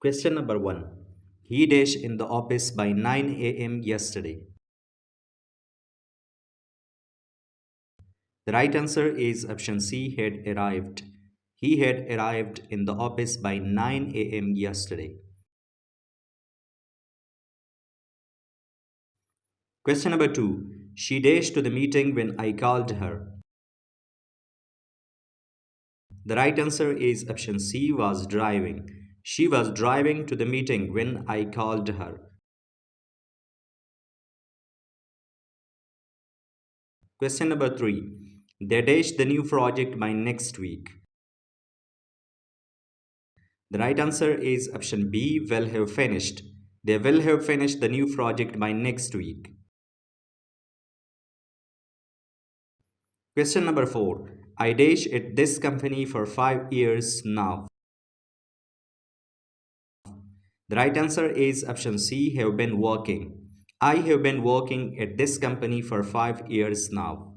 Question number 1. He dash in the office by 9 a.m. yesterday. The right answer is option C, had arrived. He had arrived in the office by 9 a.m. yesterday. Question number 2. She dashed to the meeting when I called her. The right answer is option C, was driving. She was driving to the meeting when I called her. Question number 3. They dash the new project by next week. The right answer is option B, will have finished. They will have finished the new project by next week. Question number 4. I dash at this company for 5 years now. The right answer is option C, have been working. I have been working at this company for 5 years now.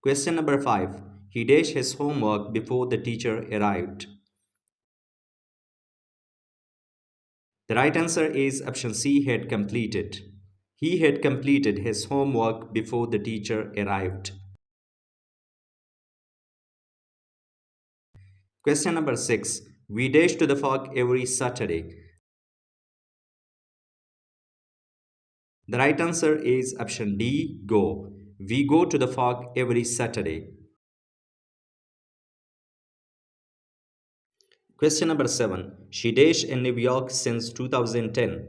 Question number 5. He dashed his homework before the teacher arrived. The right answer is option C, had completed. He had completed his homework before the teacher arrived. Question number 6. We dash to the park every Saturday. The right answer is option D, go. We go to the park every Saturday. Question number 7. She dashed in New York since 2010.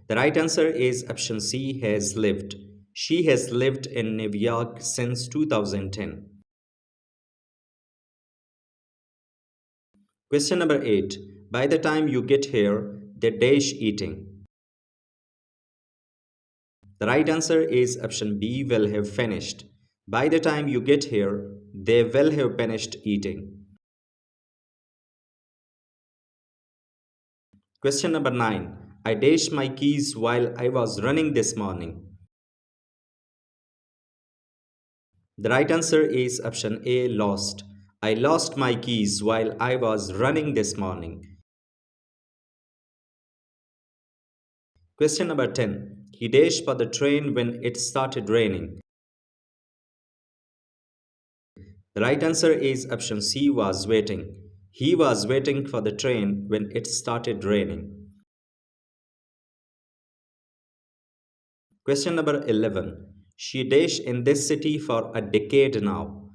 The right answer is option C, has lived. She has lived in New York since 2010. Question number 8. By the time you get here, they dash eating. The right answer is option B, will have finished. By the time you get here, they will have finished eating. Question number 9. I dashed my keys while I was running this morning. The right answer is option A, lost. I lost my keys while I was running this morning. Question number 10. He dashed for the train when it started raining. The right answer is option C, was waiting. He was waiting for the train when it started raining. Question number 11. She dashed in this city for a decade now.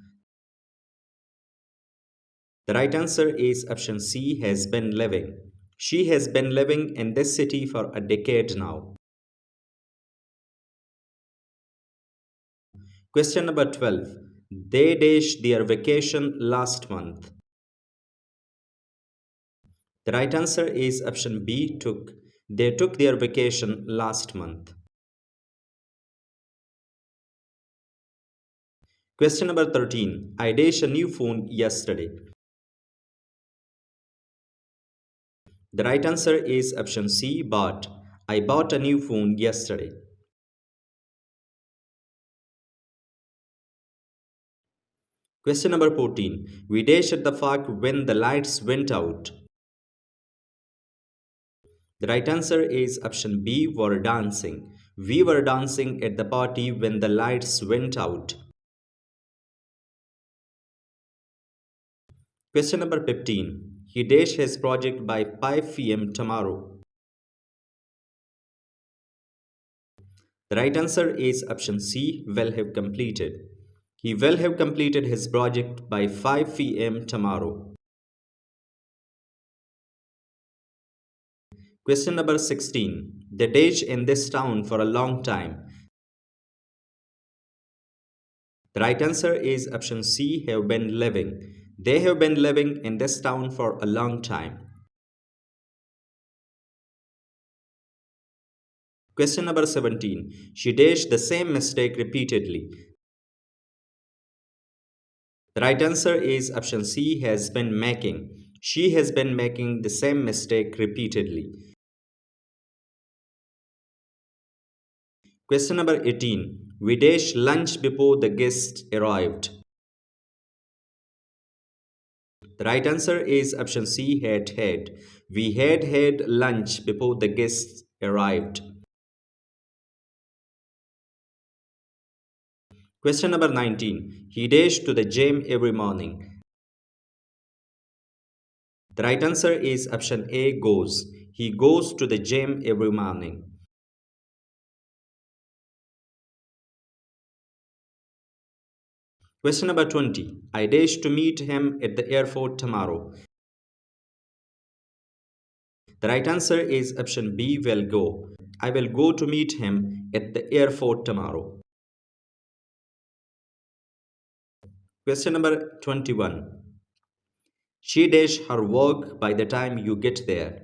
The right answer is option C, has been living. She has been living in this city for a decade now. Question number 12. They dashed their vacation last month. The right answer is option B, took. They took their vacation last month. Question number 13. I dashed a new phone yesterday. The right answer is option C, bought. I bought a new phone yesterday. Question number 14. We dashed at the park when the lights went out. The right answer is option B, were dancing. We were dancing at the party when the lights went out. Question number 15. He dashed his project by 5 p.m. tomorrow. The right answer is option C, will have completed. He will have completed his project by 5 p.m. tomorrow. Question number 16. They dashed in this town for a long time. The right answer is option C, have been living. They have been living in this town for a long time. Question number 17. She dashed the same mistake repeatedly. The right answer is option C, has been making. She has been making the same mistake repeatedly. Question number 18. We dashed lunch before the guests arrived. The right answer is option C, had. We had lunch before the guests arrived. Question number 19. He dashed to the gym every morning. The right answer is option A, goes. He goes to the gym every morning. Question number 20. I dash to meet him at the airport tomorrow. The right answer is option B, will go. I will go to meet him at the airport tomorrow. Question number 21. She dash her work by the time you get there.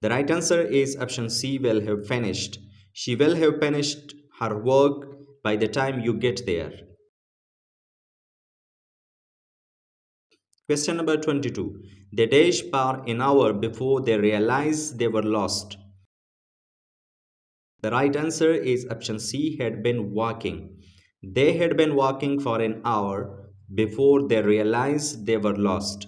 The right answer is option C, will have finished. She will have finished her work by the time you get there. Question number 22. They dash par an hour before they realize they were lost. The right answer is option C, had been walking. They had been walking for an hour before they realized they were lost.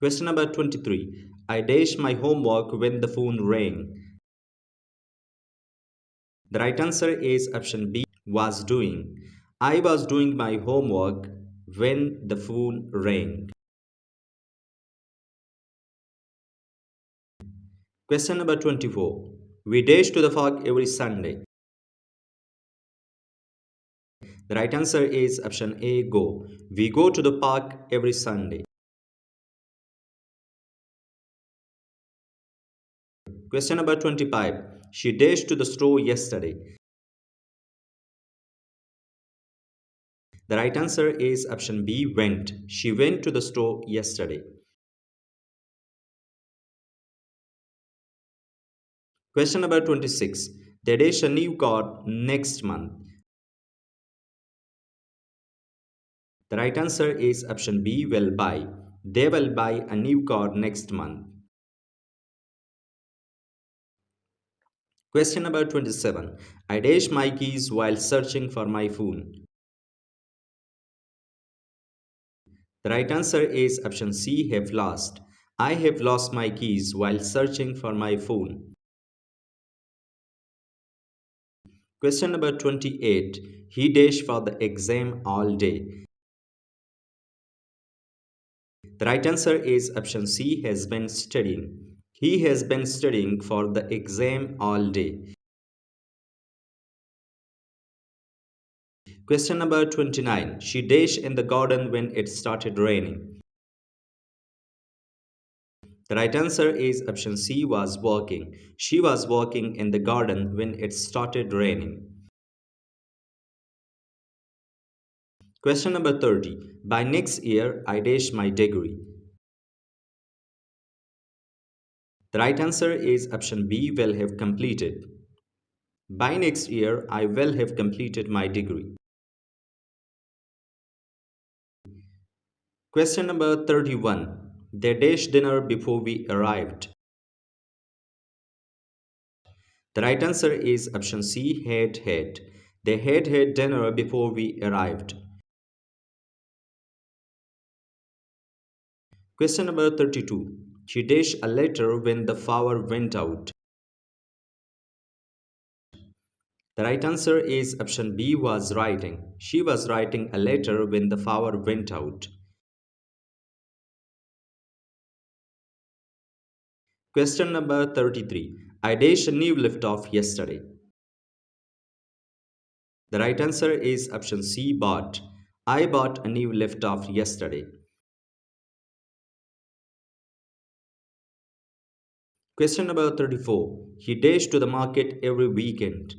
Question number 23. I dash my homework when the phone rang. The right answer is option B, was doing. I was doing my homework when the phone rang. Question number 24. We dash to the park every Sunday. The right answer is option A, go. We go to the park every Sunday. Question number 25. She dashed to the store yesterday. The right answer is option B, went. She went to the store yesterday. Question number 26. They dash a new car next month. The right answer is option B, will buy. They will buy a new car next month. Question number 27. I dash my keys while searching for my phone. The right answer is option C, have lost. I have lost my keys while searching for my phone. Question number 28. He dashed for the exam all day. The right answer is option C, has been studying. He has been studying for the exam all day. Question number 29. She dashed in the garden when it started raining. The right answer is option C, was walking. She was walking in the garden when it started raining. Question number 30. By next year, I dash my degree. The right answer is option B, will have completed. By next year, I will have completed my degree. Question number 31. They dashed dinner before we arrived. The right answer is option C, had. They had dinner before we arrived. Question number 32. She dashed a letter when the power went out. The right answer is option B, was writing. She was writing a letter when the power went out. Question number 33. I dashed a new lift-off yesterday. The right answer is option C, bought. I bought a new lift-off yesterday. Question number 34. He dashed to the market every weekend.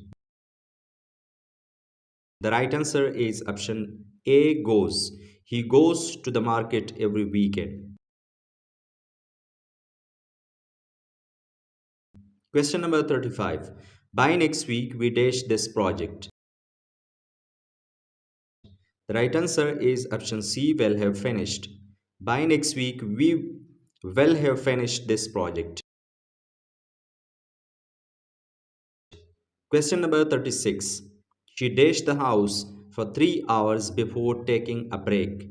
The right answer is option A, goes. He goes to the market every weekend. Question number 35. By next week, we dash this project. The right answer is option C, will have finished. By next week, we will have finished this project. Question number 36. She dashed the house for 3 hours before taking a break.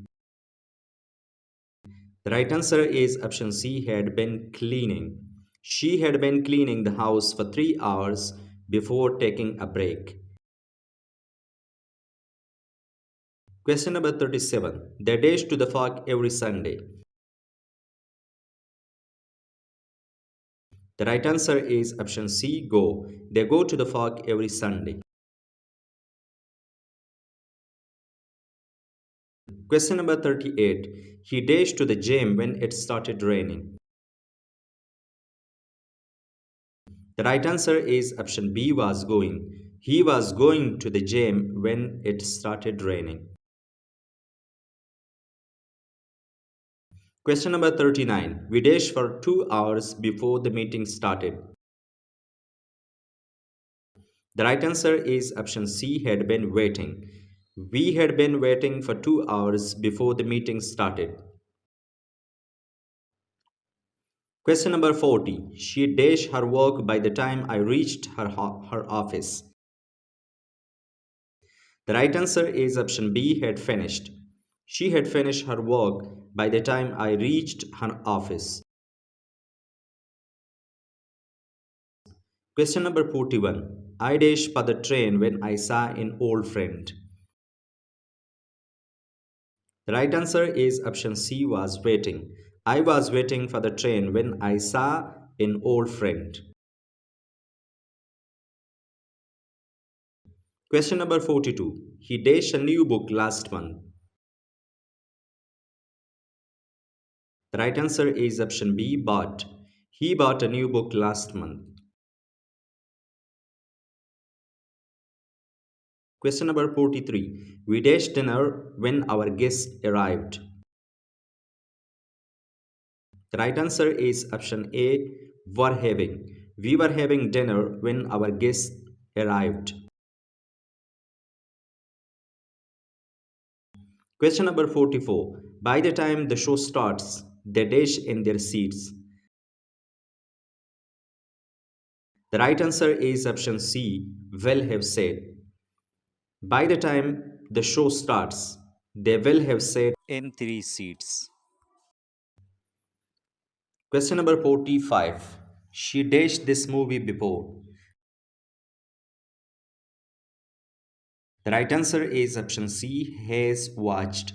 The right answer is option C, had been cleaning. She had been cleaning the house for 3 hours before taking a break. Question number 37. They dash to the park every Sunday. The right answer is option C, go. They go to the park every Sunday. Question number 38. He dashed to the gym when it started raining. The right answer is option B, was going. He was going to the gym when it started raining. Question number 39. We dashed for 2 hours before the meeting started. The right answer is option C, had been waiting. We had been waiting for 2 hours before the meeting started. Question number 40. She dashed her work by the time I reached her office. The right answer is option B, had finished. She had finished her work by the time I reached her office. Question number 41. I dashed for the train when I saw an old friend. The right answer is option C, was waiting. I was waiting for the train when I saw an old friend. Question number 42. He dashed a new book last month. The right answer is option B, bought. He bought a new book last month. Question number 43. We dashed dinner when our guests arrived. The right answer is option A, were having. We were having dinner when our guests arrived. Question number 44. By the time the show starts, they dash in their seats. The right answer is option C, will have said. By the time the show starts, they will have sat in 3 seats. Question number 45. She dashed this movie before. The right answer is option C, has watched.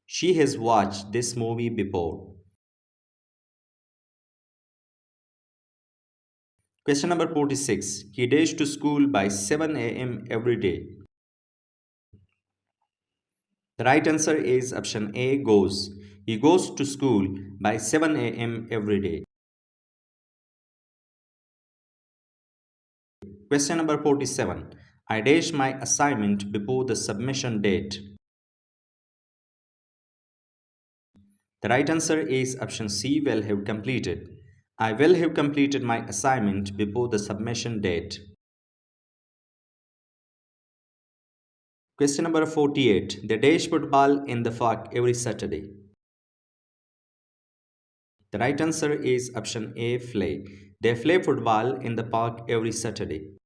She has watched this movie before. Question number 46. He dashed to school by 7 a.m. every day. The right answer is option A, goes. He goes to school by 7 a.m. every day. Question number 47. I dash my assignment before the submission date. The right answer is option C, will have completed. I will have completed my assignment before the submission date. Question number 48. They dash football in the park every Saturday. The right answer is option A, play. They play football in the park every Saturday.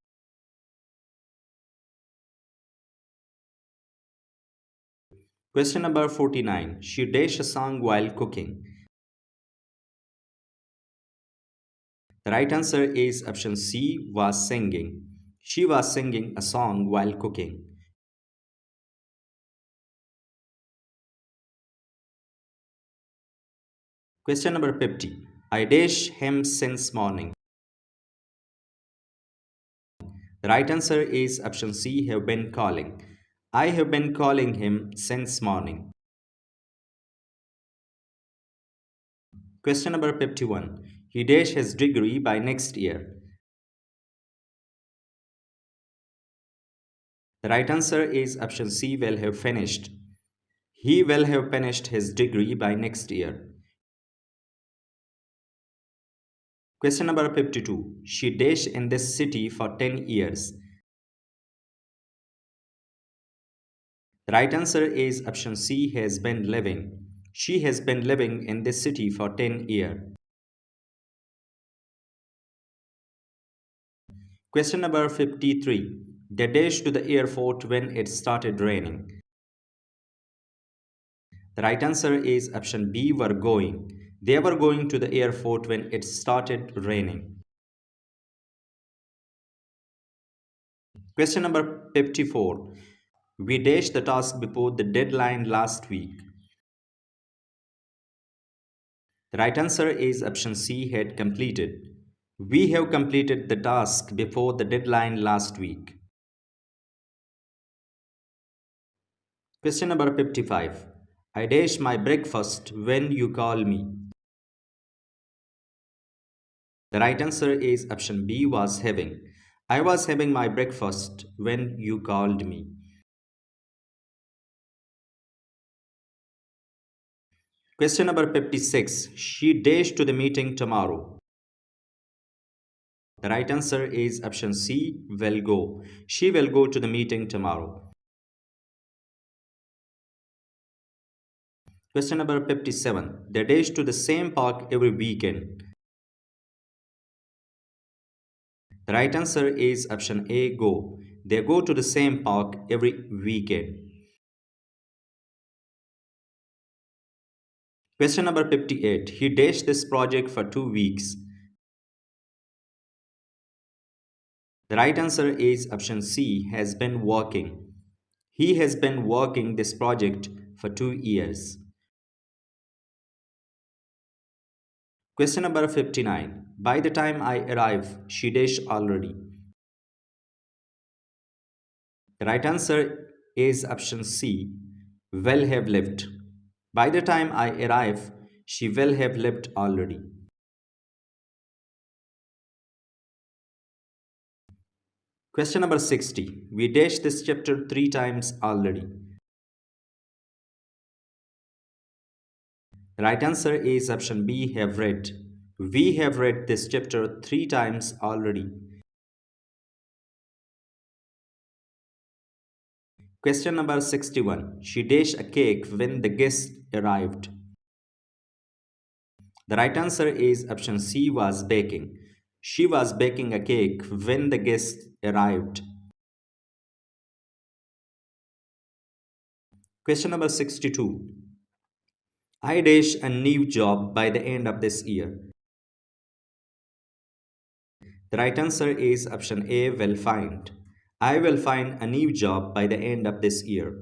Question number 49. She dashed a song while cooking. The right answer is option C, was singing. She was singing a song while cooking. Question number 50. I dash him since morning. The right answer is option C, have been calling. I have been calling him since morning. Question number 51. He dash his degree by next year. The right answer is option C, will have finished. He will have finished his degree by next year. Question number 52. She dash in this city for 10 years. The right answer is option C, has been living. She has been living in this city for 10 years. Question number 53. They dashed to the airport when it started raining. The right answer is option B, were going. They were going to the airport when it started raining. Question number 54. We dashed the task before the deadline last week. The right answer is option C, had completed. We have completed the task before the deadline last week. Question number 55. I dashed my breakfast when you call me. The right answer is option B, was having. I was having my breakfast when you called me. Question number 56. She dashed to the meeting tomorrow. The right answer is option C, will go. She will go to the meeting tomorrow. Question number 57. They dash to the same park every weekend. The right answer is option A, go. They go to the same park every weekend. Question number 58. He dashed this project for 2 weeks. The right answer is option C, has been working. He has been working this project for 2 years. Question number 59. By the time I arrive, she dashed already. The right answer is option C, will have left. By the time I arrive, she will have left already. Question number 60. We dashed this chapter 3 times already. The right answer is option B, have read. We have read this chapter 3 times already. Question number 61. She dashed a cake when the guest arrived. The right answer is option C, was baking. She was baking a cake when the guest arrived. Question number 62. I dash a new job by the end of this year. The right answer is option A, will find. I will find a new job by the end of this year.